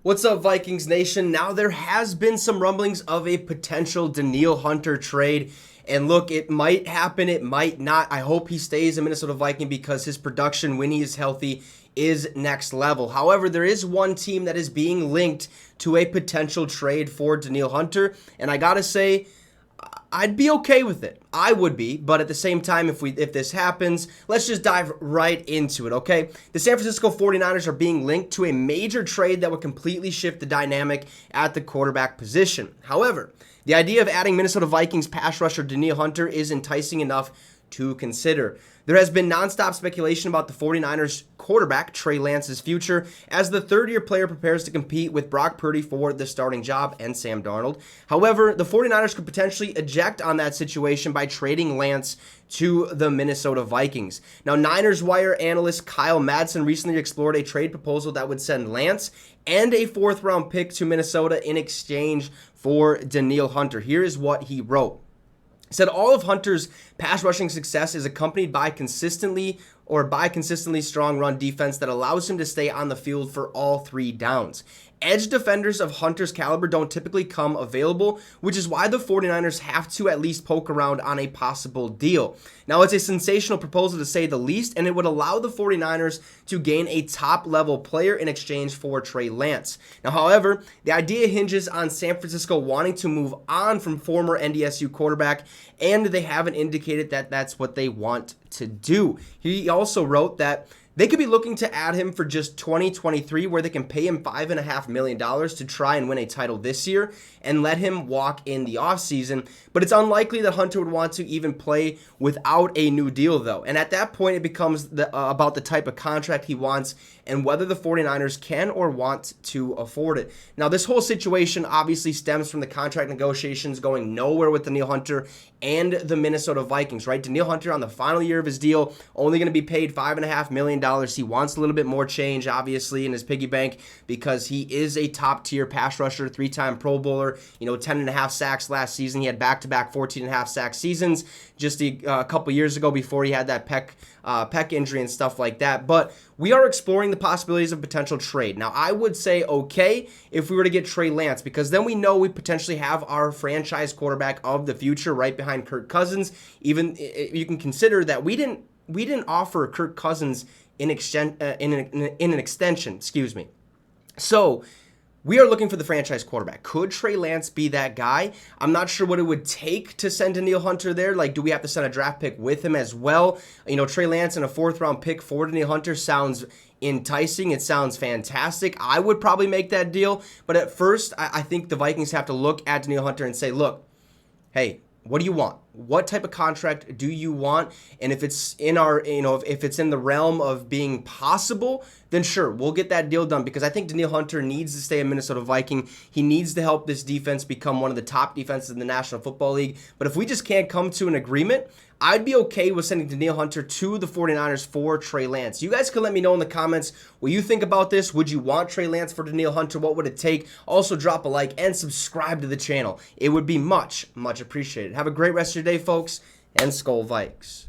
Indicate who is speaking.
Speaker 1: What's up, Vikings Nation? Now, there has been some rumblings of a potential Danielle Hunter trade. And look, it might happen, it might not. I hope he stays a Minnesota Viking because his production when he is healthy is next level. However, there is one team that is being linked to a potential trade for Danielle Hunter. And I gotta say, I'd be okay with it. I would be, but at the same time, if this happens, let's just dive right into it, okay? The San Francisco 49ers are being linked to a major trade that would completely shift the dynamic at the quarterback position. However, the idea of adding Minnesota Vikings pass rusher Danielle Hunter is enticing enough to consider. There has been nonstop speculation about the 49ers quarterback, Trey Lance's future, as the third-year player prepares to compete with Brock Purdy for the starting job and Sam Darnold. However, the 49ers could potentially eject on that situation by trading Lance to the Minnesota Vikings. Now, Niners Wire analyst Kyle Madsen recently explored a trade proposal that would send Lance and a fourth-round pick to Minnesota in exchange for Danielle Hunter. Here is what he wrote. Said all of Hunter's pass rushing success is accompanied by consistently strong run defense that allows him to stay on the field for all three downs. Edge defenders of Hunter's caliber don't typically come available, which is why the 49ers have to at least poke around on a possible deal. Now, it's a sensational proposal to say the least, and it would allow the 49ers to gain a top-level player in exchange for Trey Lance. Now, however, the idea hinges on San Francisco wanting to move on from former NDSU quarterback, and they haven't indicated that that's what they want to do. He also wrote that they could be looking to add him for just 2023, where they can pay him $5.5 million to try and win a title this year and let him walk in the offseason. But it's unlikely that Hunter would want to even play without a new deal, though. And at that point, it becomes about the type of contract he wants and whether the 49ers can or want to afford it. Now, this whole situation obviously stems from the contract negotiations going nowhere with Danielle Hunter and the Minnesota Vikings, right? Danielle Hunter on the final year of his deal, only going to be paid $5.5 million. He wants a little bit more change, obviously, in his piggy bank because he is a top-tier pass rusher, three-time Pro Bowler, 10.5 sacks last season. He had back-to-back 14.5 sack seasons just a couple years ago before he had that pec injury and stuff like that. But we are exploring the possibilities of potential trade. Now, I would say okay if we were to get Trey Lance, because then we know we potentially have our franchise quarterback of the future right behind Kirk Cousins. Even you can consider that we didn't offer Kirk Cousins in an extension, excuse me. So we are looking for the franchise quarterback. Could Trey Lance be that guy? I'm not sure what it would take to send Danielle Hunter there. Like, do we have to send a draft pick with him as well? Trey Lance and a fourth-round pick for Danielle Hunter sounds enticing. It sounds fantastic. I would probably make that deal. But at first, I think the Vikings have to look at Danielle Hunter and say, look, hey, what do you want? What type of contract do you want? And if it's in if it's in the realm of being possible, then sure, we'll get that deal done, because I think Danielle Hunter needs to stay a Minnesota Viking. He needs to help this defense become one of the top defenses in the National Football League. But if we just can't come to an agreement, I'd be okay with sending Danielle Hunter to the 49ers for Trey Lance. You guys can let me know in the comments what you think about this. Would you want Trey Lance for Danielle Hunter? What would it take? Also, drop a like and subscribe to the channel. It would be much, much appreciated. Have a great rest of your day, folks, and Skol Vikes.